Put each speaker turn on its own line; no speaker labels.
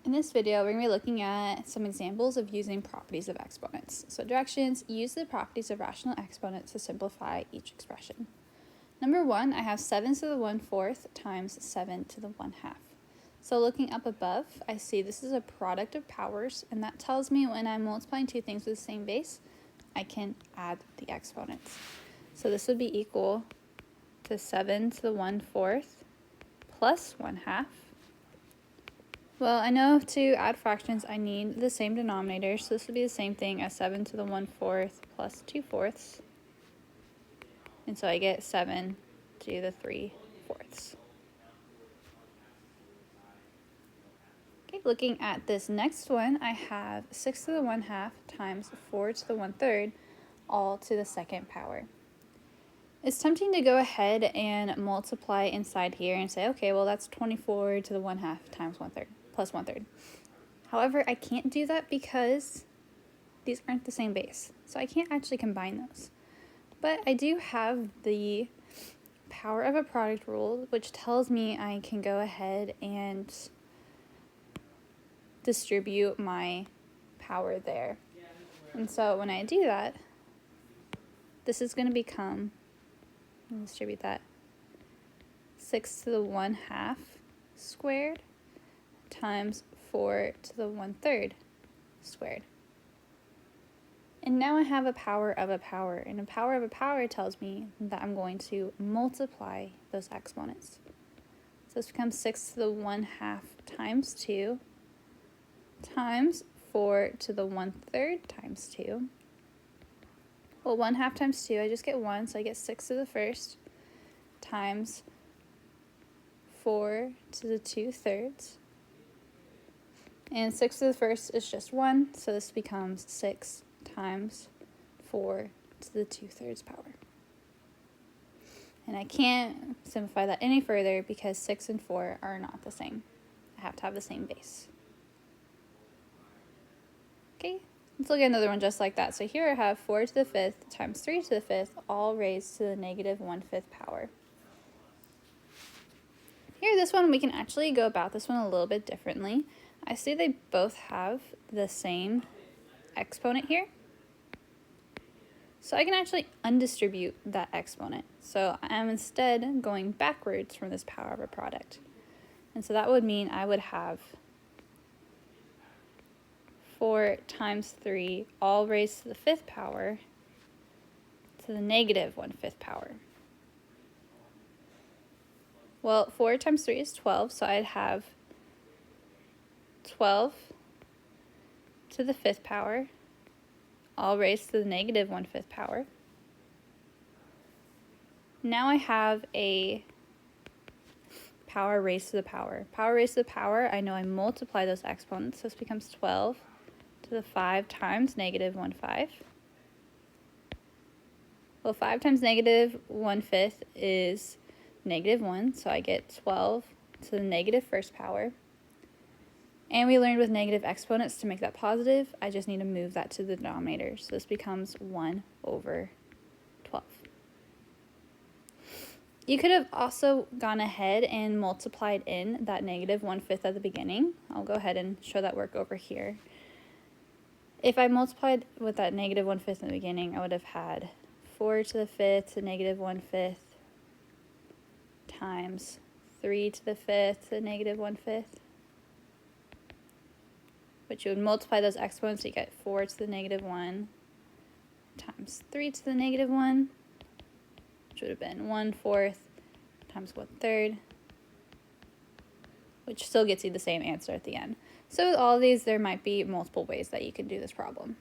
In this video, we're going to be looking at some examples of using properties of exponents. So directions, use the properties of rational exponents to simplify each expression. Number 1, I have 7 to the 1/4 times 7 to the 1/2. So looking up above, I see this is a product of powers, and that tells me when I'm multiplying two things with the same base, I can add the exponents. So this would be equal to 7 to the 1/4 plus 1/2. Well, I know to add fractions, I need the same denominator, so this would be the same thing as 7 to the 1/4 plus 2/4. And so I get 7 to the 3/4. Okay, looking at this next one, I have 6 to the 1/2 times 4 to the 1/3, all to the second power. It's tempting to go ahead and multiply inside here and say, okay, well, that's 24 to the 1/2 times 1/3 plus 1/3. However, I can't do that because these aren't the same base, so I can't actually combine those. But I do have the power of a product rule, which tells me I can go ahead and distribute my power there. And so when I do that, this is going to become, distribute that, 6 to the 1/2 squared times 4 to the 1/3 squared. And now I have a power of a power, and a power of a power tells me that I'm going to multiply those exponents. So this becomes 6 to the 1/2 times 2 times 4 to the 1/3 times 2. Well, 1/2 times 2, I just get 1, so I get 6 to the first times 4 to the 2/3. And 6 to the first is just 1, so this becomes 6 times 4 to the 2/3 power. And I can't simplify that any further because 6 and 4 are not the same. I have to have the same base. Okay, let's look at another one just like that. So here I have 4 to the 5th times 3 to the 5th, all raised to the negative 1/5 power. Here, this one, we can actually go about this one a little bit differently. I see they both have the same exponent here. So I can actually undistribute that exponent. So I'm instead going backwards from this power of a product. And so that would mean I would have 4 times 3, all raised to the 5th power, to the negative 1/5 power. Well, 4 times 3 is 12, so I'd have 12 to the 5th power, all raised to the negative 1/5 power. Now I have a power raised to the power. Power raised to the power, I know I multiply those exponents, so this becomes 12 to the 5 times negative 1/5. Well, 5 times negative 1/5 is negative 1, so I get 12 to the negative first power. And we learned with negative exponents to make that positive, I just need to move that to the denominator. So this becomes 1 over 12. You could have also gone ahead and multiplied in that negative 1/5 at the beginning. I'll go ahead and show that work over here. If I multiplied with that negative 1/5 in the beginning, I would have had 4 to the 5th to negative 1/5 times 3 to the 5th to negative 1/5. But you would multiply those exponents, so you get 4 to the negative 1 times 3 to the negative 1, which would have been 1/4 times 1/3, which still gets you the same answer at the end. So with all of these, there might be multiple ways that you can do this problem.